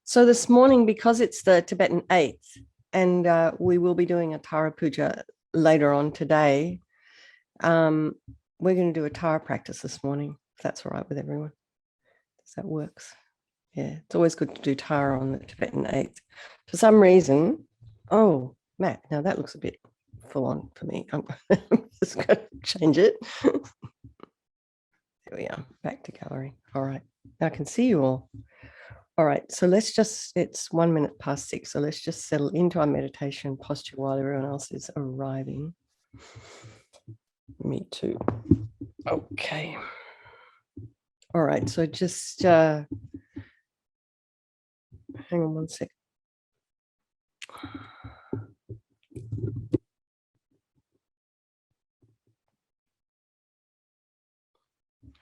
So this morning, because it's the Tibetan 8th, and we will be doing a Tara Puja later on today, we're going to do a Tara practice this morning, if that's all right with everyone. Does that works? Yeah, it's always good to do Tara on the Tibetan 8th. For some reason, oh, Matt, now that looks a bit full on for me. I'm just going to change it. There we are, back to gallery. All right, now I can see you all. All right, so it's 1 minute past 6. So let's just settle into our meditation posture while everyone else is arriving. Me too. Okay. All right, so just hang on 1 second.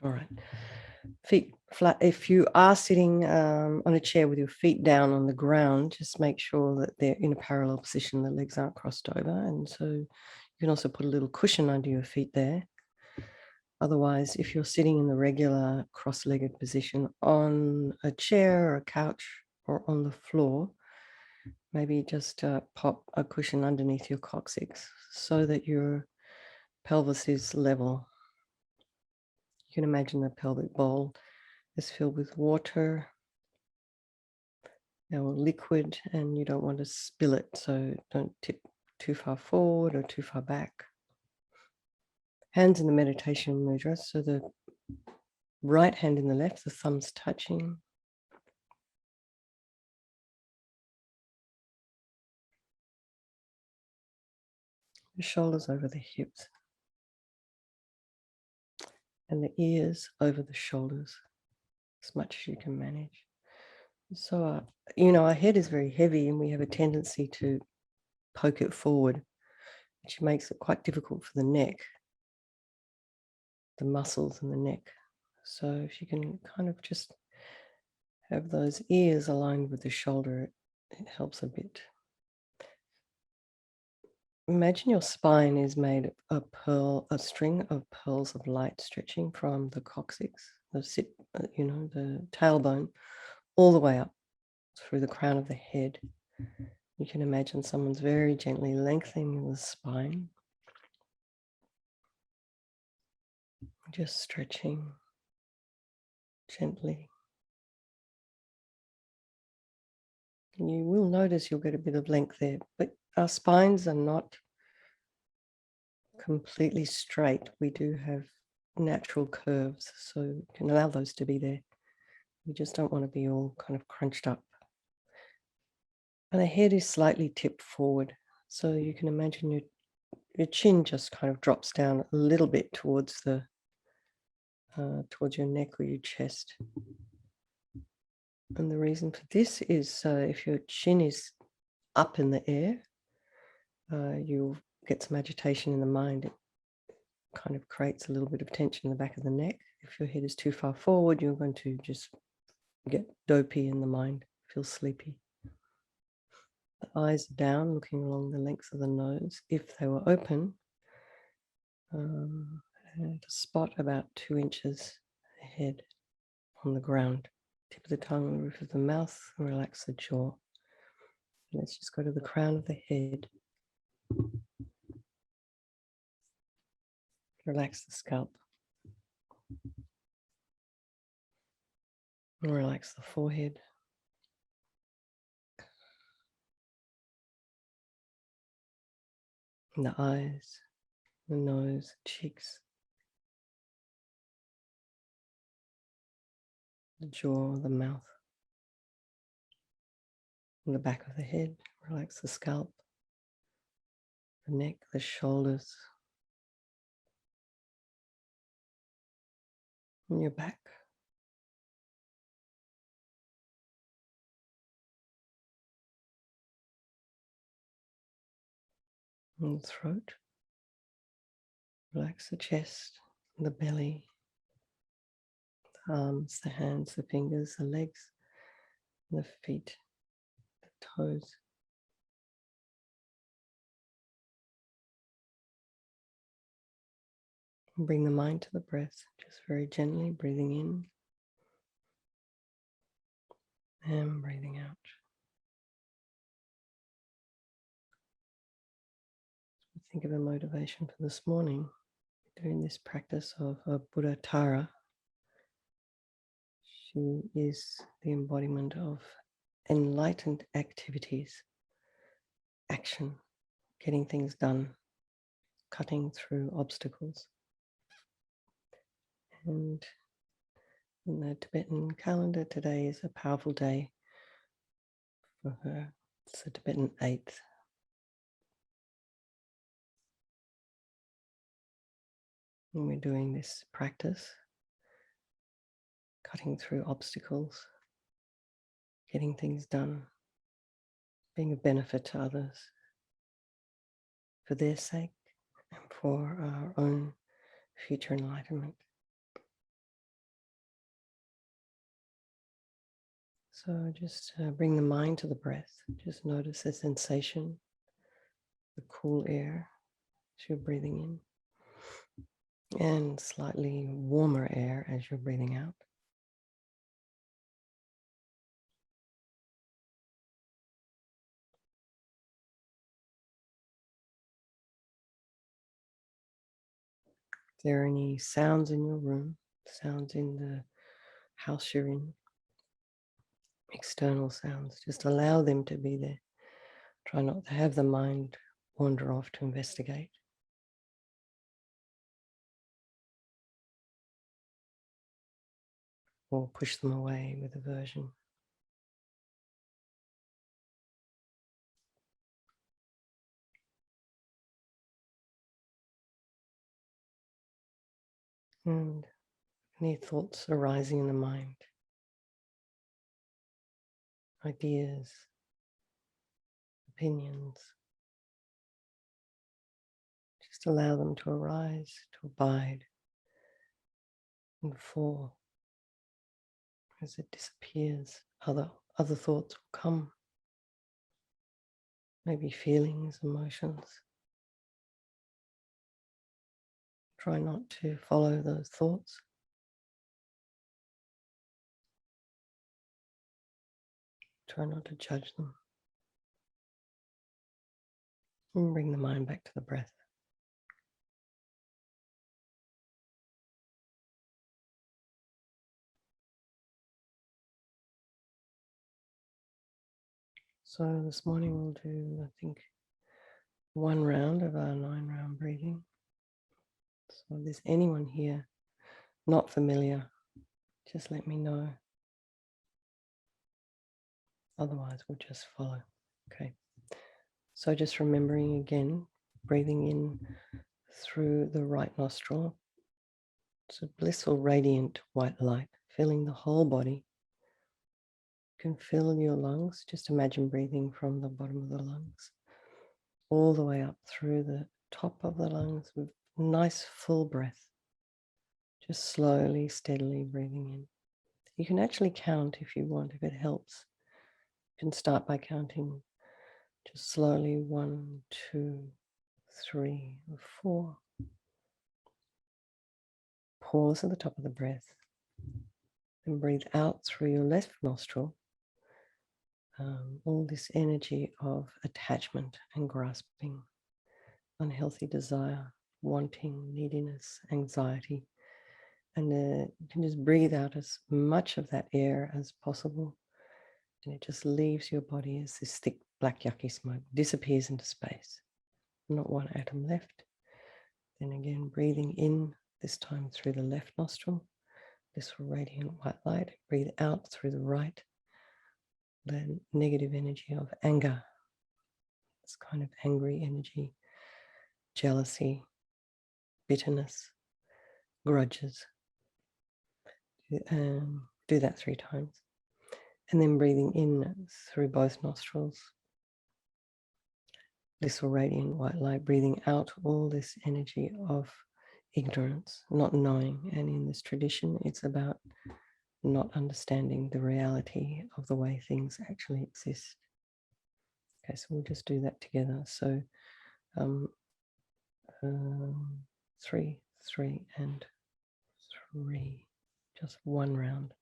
All right, feet flat. If you are sitting on a chair with your feet down on the ground, just make sure that they're in a parallel position, the legs aren't crossed over. And so you can also put a little cushion under your feet there. Otherwise, if you're sitting in the regular cross-legged position on a chair or a couch or on the floor, maybe just pop a cushion underneath your coccyx so that your pelvis is level. You can imagine the pelvic bowl is filled with water or liquid, and you don't want to spill it, so don't tip too far forward or too far back. Hands in the meditation mudra, so the right hand in the left, the thumbs touching. The shoulders over the hips. And the ears over the shoulders, as much as you can manage. So, our head is very heavy and we have a tendency to poke it forward, which makes it quite difficult for the neck, the muscles in the neck. So if you can kind of just have those ears aligned with the shoulder, it helps a bit. Imagine your spine is made of a string of pearls of light stretching from the coccyx, the tailbone, all the way up through the crown of the head. You can imagine someone's very gently lengthening the spine, just stretching gently. You will notice you'll get a bit of length there, but our spines are not completely straight. We do have natural curves, so you can allow those to be there. We just don't want to be all kind of crunched up. And the head is slightly tipped forward, so you can imagine your chin just kind of drops down a little bit towards your neck or your chest. And the reason for this is if your chin is up in the air, you'll get some agitation in the mind. It kind of creates a little bit of tension in the back of the neck. If your head is too far forward, you're going to just get dopey in the mind, feel sleepy. The eyes are down, looking along the length of the nose. If they were open, at a spot about 2 inches ahead on the ground. Tip of the tongue on the roof of the mouth, and relax the jaw. Let's just go to the crown of the head. Relax the scalp. And relax the forehead. And the eyes, the nose, cheeks. The jaw, the mouth. And the back of the head. Relax the scalp. The neck, the shoulders. And your back. And the throat. Relax the chest, the belly, the arms, the hands, the fingers, the legs, the feet, the toes. And bring the mind to the breath, just very gently breathing in And breathing out. Think of a motivation for this morning, doing this practice of Buddha Tara. She is the embodiment of enlightened activities, action, getting things done, cutting through obstacles. And in the Tibetan calendar, today is a powerful day for her. It's the Tibetan 8th. And we're doing this practice, cutting through obstacles, getting things done, being a benefit to others for their sake and for our own future enlightenment. So just bring the mind to the breath. Just notice the sensation, the cool air as you're breathing in, and slightly warmer air as you're breathing out. If there are any sounds in your room, sounds in the house you're in, external sounds, just allow them to be there. Try not to have the mind wander off to investigate. Or push them away with aversion. And any thoughts arising in the mind, ideas, opinions, just allow them to arise, to abide, and fall. As it disappears, other thoughts will come, maybe feelings, emotions. Try not to follow those thoughts. Try not to judge them. And bring the mind back to the breath. So this morning we'll do, I think, 1 round of our 9-round breathing. So if there's anyone here not familiar, just let me know. Otherwise, we'll just follow. Okay. So just remembering again, breathing in through the right nostril. It's a blissful, radiant white light, filling the whole body. You can fill your lungs. Just imagine breathing from the bottom of the lungs all the way up through the top of the lungs with nice full breath. Just slowly, steadily breathing in. You can actually count if you want, if it helps. You can start by counting just slowly, 1, 2, 3, 4. Pause at the top of the breath and breathe out through your left nostril. All this energy of attachment and grasping, unhealthy desire, wanting, neediness, anxiety. And you can just breathe out as much of that air as possible. And it just leaves your body as this thick, black, yucky smoke, disappears into space. Not one atom left. Then again, breathing in, this time through the left nostril, this radiant white light. Breathe out through the right, the negative energy of anger, this kind of angry energy, jealousy, bitterness, grudges. Do that 3 times. And then breathing in through both nostrils, this radiant white light, breathing out all this energy of ignorance, not knowing. And in this tradition, it's about not understanding the reality of the way things actually exist. Okay, so we'll just do that together. So 3, 3, and 3. Just 1 round.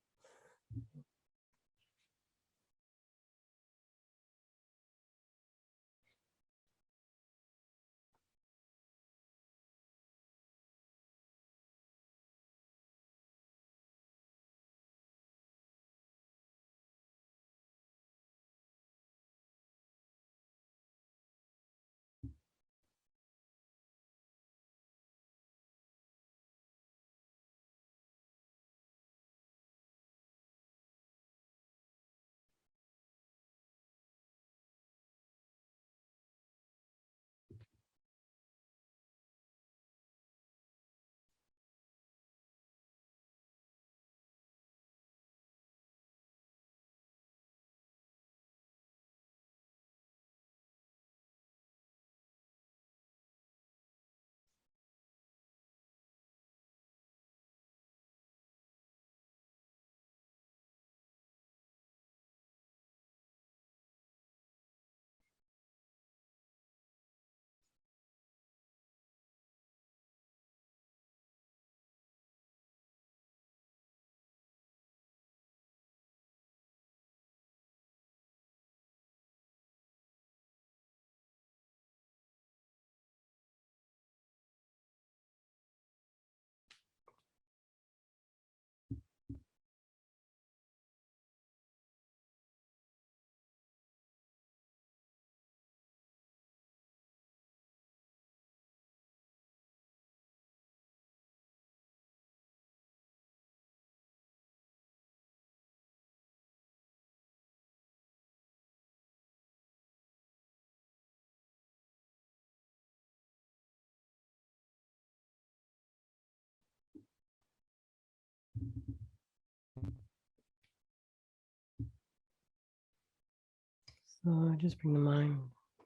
So just bring the mind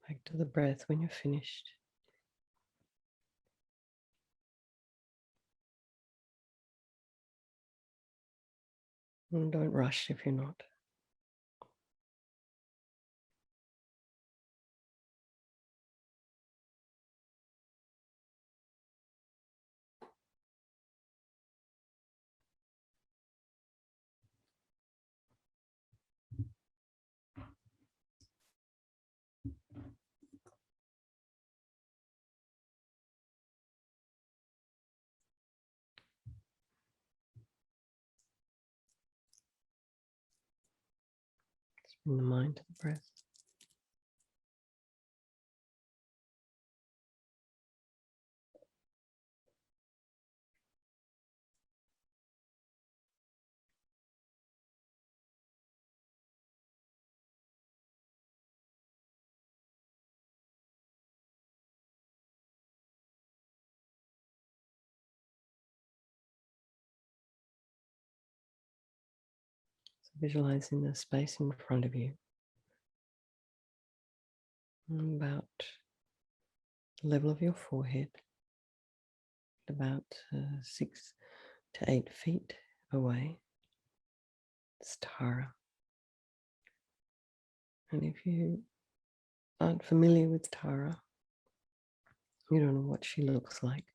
back to the breath when you're finished. And don't rush if you're not. Just bring the mind to the breath. So visualizing the space in front of you, about the level of your forehead, about 6 to 8 feet away. It's Tara. And if you aren't familiar with Tara, you don't know what she looks like,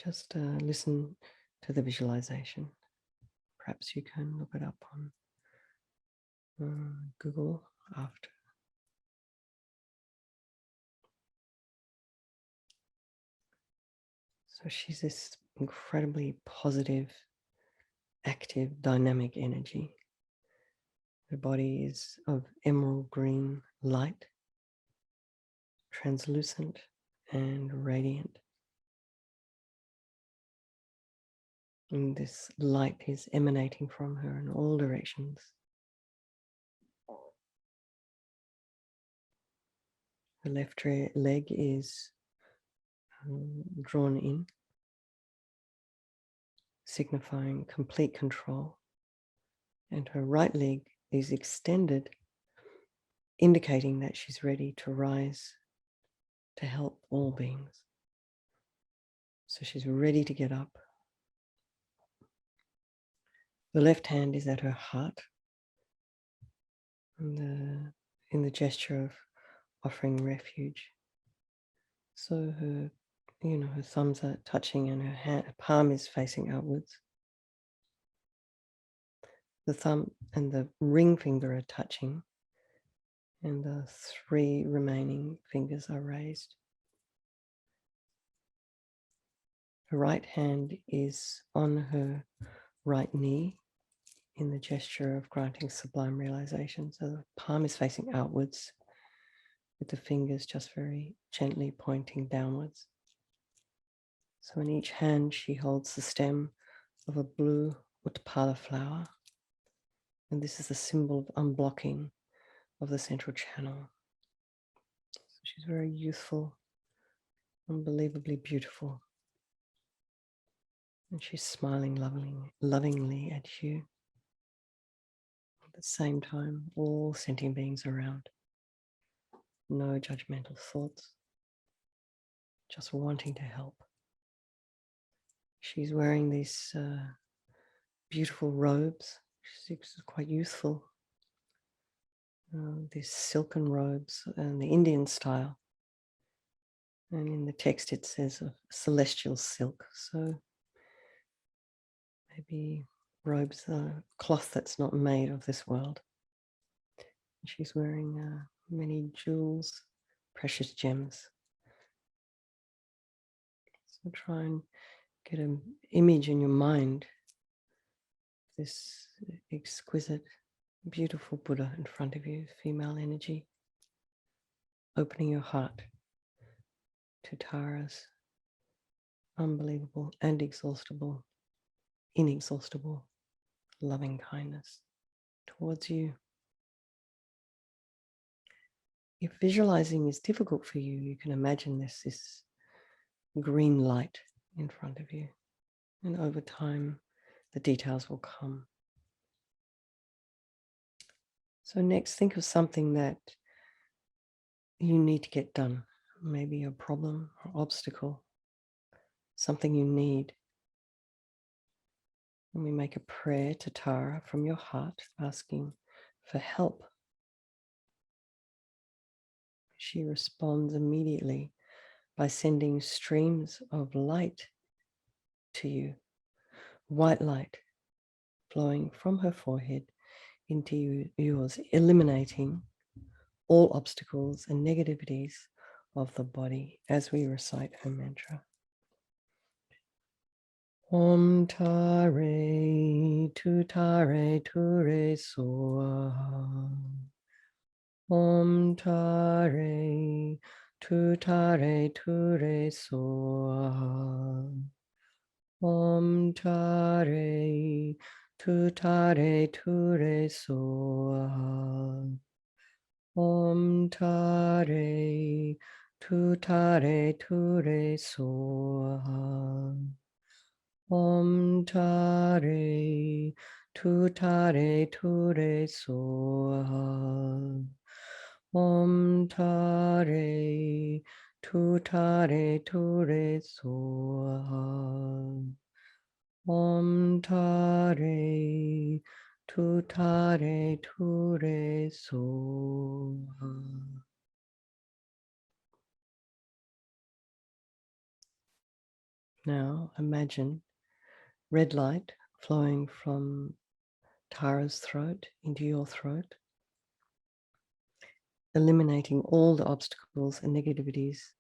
just listen to the visualization. Perhaps you can look it up on Google after. So she's this incredibly positive, active, dynamic energy. Her body is of emerald green light, translucent and radiant. And this light is emanating from her in all directions. Her left leg is drawn in, signifying complete control. And her right leg is extended, indicating that she's ready to rise to help all beings. So she's ready to get up. The left hand is at her heart, and in the gesture of offering refuge. So her, her thumbs are touching and her palm is facing outwards. The thumb and the ring finger are touching, and the 3 remaining fingers are raised. Her right hand is on her right knee in the gesture of granting sublime realization. So the palm is facing outwards, with the fingers just very gently pointing downwards. So in each hand, she holds the stem of a blue Utpala flower. And this is a symbol of unblocking of the central channel. So she's very youthful, unbelievably beautiful. And she's smiling lovingly at you. At the same time, all sentient beings around. No judgmental thoughts, just wanting to help. She's wearing these beautiful robes. She's quite youthful. These silken robes and the Indian style. And in the text it says of celestial silk. So maybe robes are cloth that's not made of this world. She's wearing many jewels, precious gems. So try and get an image in your mind, this exquisite, beautiful Buddha in front of you, female energy, opening your heart to Tara's unbelievable and inexhaustible loving kindness towards you. If visualizing is difficult for you, you can imagine this green light in front of you. And over time, the details will come. So next, think of something that you need to get done. Maybe a problem or obstacle, something you need. And we make a prayer to Tara from your heart, asking for help. She responds immediately by sending streams of light to you, white light flowing from her forehead into yours, eliminating all obstacles and negativities of the body as we recite her mantra. Om Tare Tutare Ture Soha. Om Tare Tutare Ture Soha. Om Tare Tutare Ture Soha. Om Tare Tutare Ture Soha. Om Tare Tutare Ture Soha. Om Tare Tutare Ture Soha. Om Tare Tutare Ture Soha. Now imagine red light flowing from Tara's throat into your throat, eliminating all the obstacles and negativities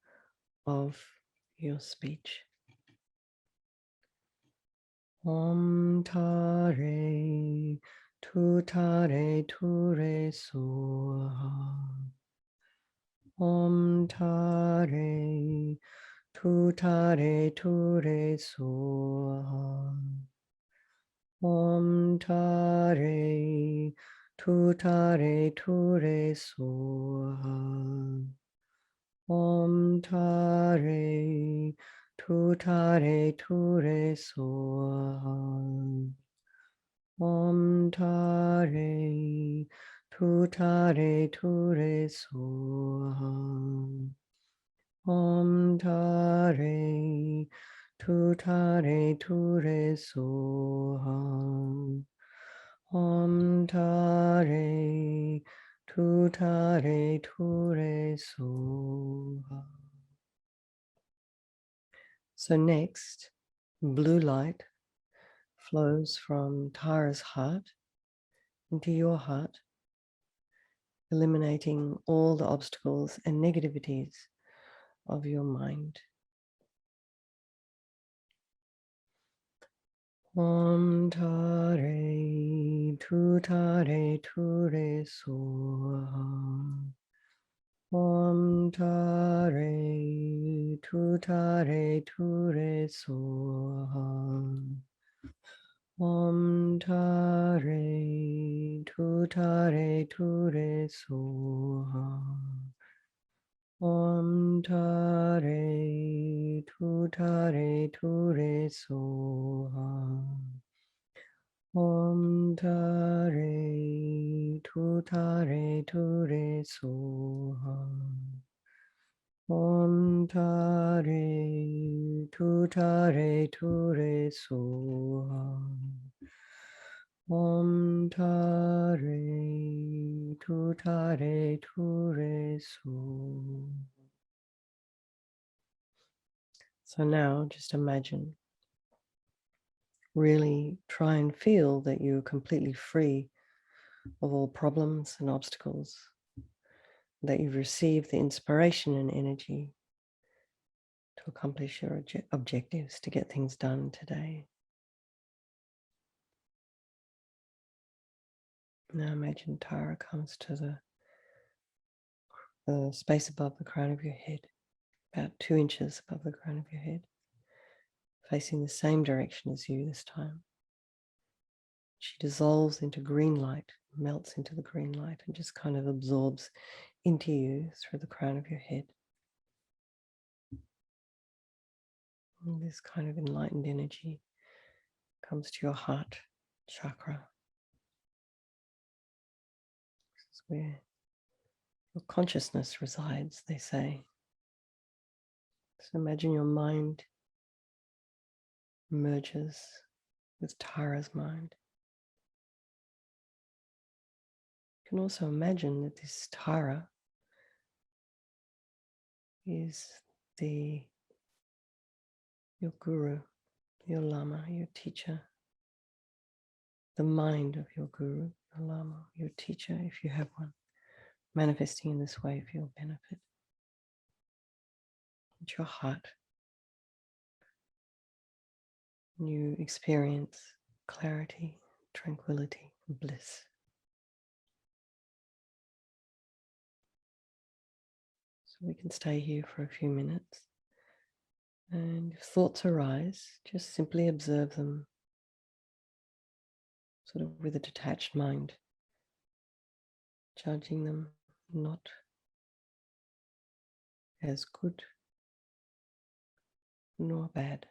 of your speech. Om Tare Tutare Ture Soha. Om Tare Tutare Ture Soha. Om Tare Tutare Ture Soha. Om Tare Tutare Ture Soha. Om Tare Tutare Ture Soha. Om Tare Tutare Ture Soha. Om Tare Tutare Ture Soha. So next, blue light flows from Tara's heart into your heart, eliminating all the obstacles and negativities of your mind. Om Tare Tutare Ture Soha. Om Tare Tutare Ture Soha. Om Tare Tutare Ture Soha. Om Tare Tutare Ture Soha. Om Tare Tutare Ture Soha. Om Tare Tutare Ture Soha. Om Tare Tutare Ture Soha. So now just imagine, really try and feel that you're completely free of all problems and obstacles, that you've received the inspiration and energy to accomplish your objectives, to get things done today. Now imagine Tara comes to the space above the crown of your head, about 2 inches above the crown of your head, facing the same direction as you this time. She dissolves into green light, melts into the green light, and just kind of absorbs into you through the crown of your head. And this kind of enlightened energy comes to your heart chakra, It's where your consciousness resides, they say. So imagine your mind merges with Tara's mind. You can also imagine that this Tara is your guru, your lama, your teacher, the mind of your guru, your lama, your teacher, if you have one, manifesting in this way for your benefit. It's your heart. You experience clarity, tranquility, bliss. So we can stay here for a few minutes. And if thoughts arise, just simply observe them, sort of with a detached mind, judging them not as good nor bad.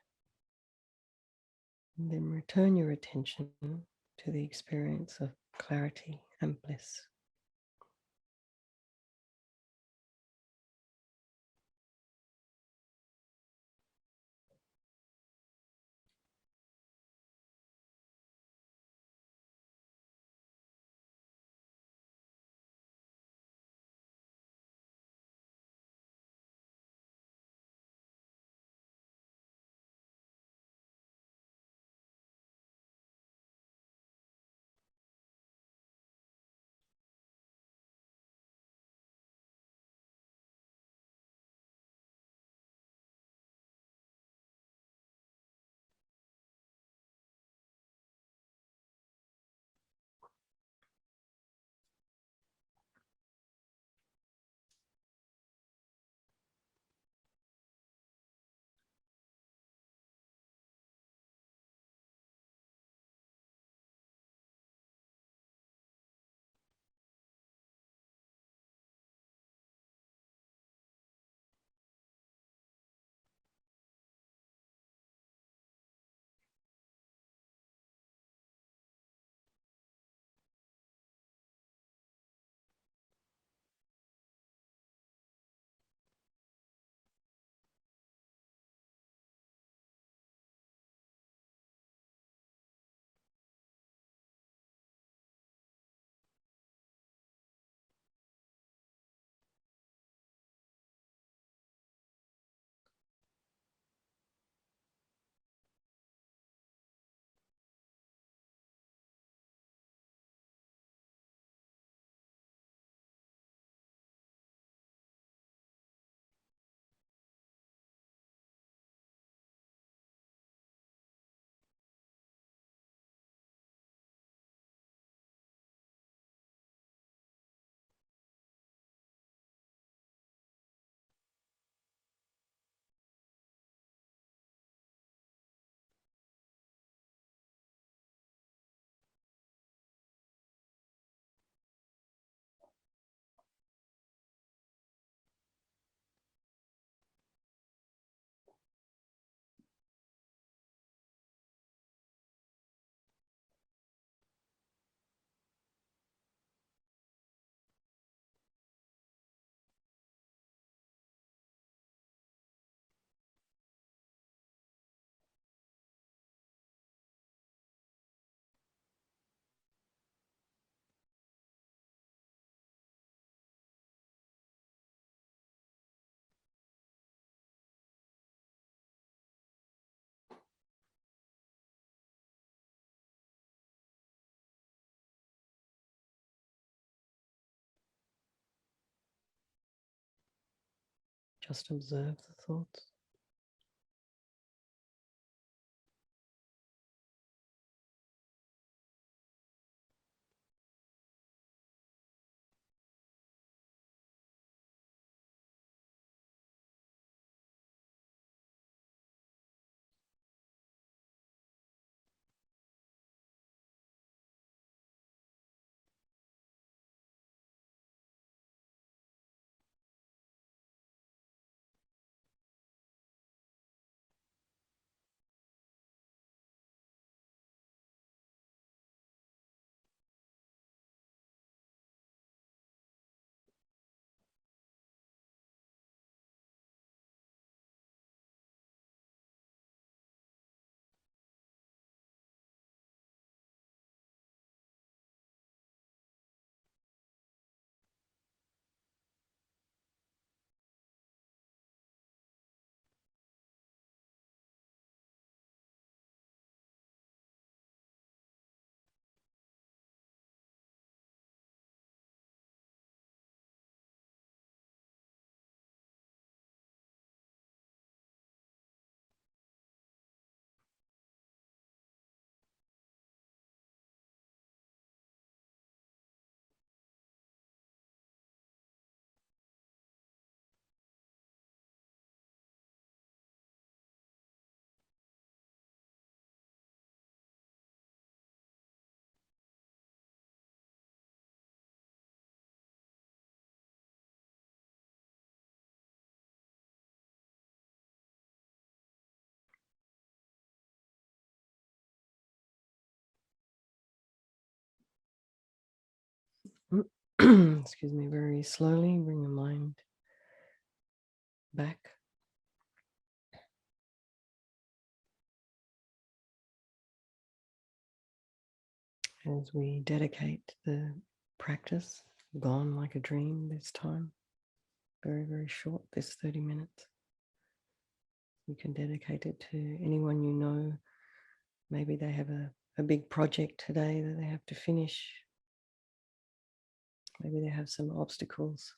And then return your attention to the experience of clarity and bliss. Just observe the thoughts. Excuse me, very slowly bring the mind back. As we dedicate the practice, gone like a dream this time, very, very short, this 30 minutes. You can dedicate it to anyone you know. Maybe they have a big project today that they have to finish. Maybe they have some obstacles,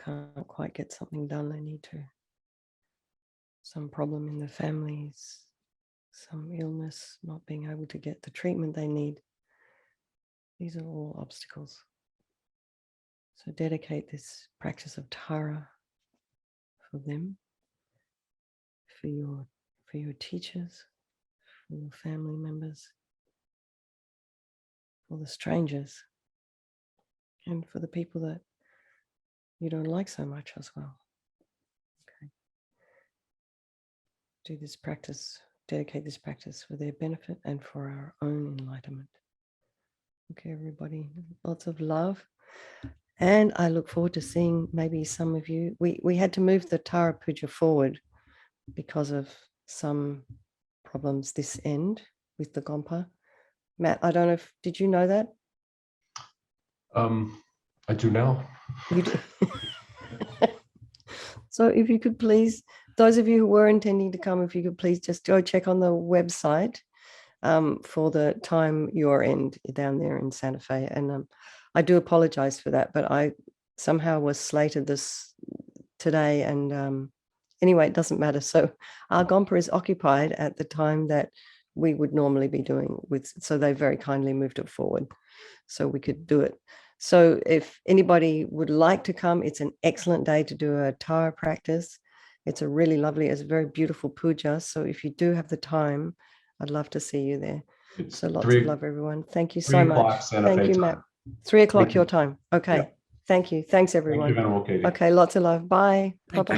can't quite get something done they need to. Some problem in the families, some illness, not being able to get the treatment they need. These are all obstacles. So dedicate this practice of Tara for them, for your teachers, for your family members, for the strangers, and for the people that you don't like so much as well. Okay. Do this practice, dedicate this practice for their benefit and for our own enlightenment. Okay, everybody, lots of love. And I look forward to seeing maybe some of you. We had to move the Tara Puja forward because of some problems this end with the Gompa. Matt, I don't know if, did you know that? I do now. You do. So if you could please, those of you who were intending to come, if you could please just go check on the website for the time your end down there in Santa Fe. And I do apologize for that, but I somehow was slated this today. And anyway, it doesn't matter. So our Gompa is occupied at the time that we would normally be doing with, so they very kindly moved it forward so we could do it. So if anybody would like to come, it's an excellent day to do a Tara practice. It's a really lovely, it's a very beautiful puja. So if you do have the time, I'd love to see you there. It's so lots of love, everyone. Thank you so 3 o'clock much. Santa Thank Fe you, time. Matt. 3 o'clock Thank your you. time. Okay. Yeah. Thank you. Thanks, everyone. Thank you, Venerable Katy. Okay, lots of love. Bye. Thank you. Bye-bye.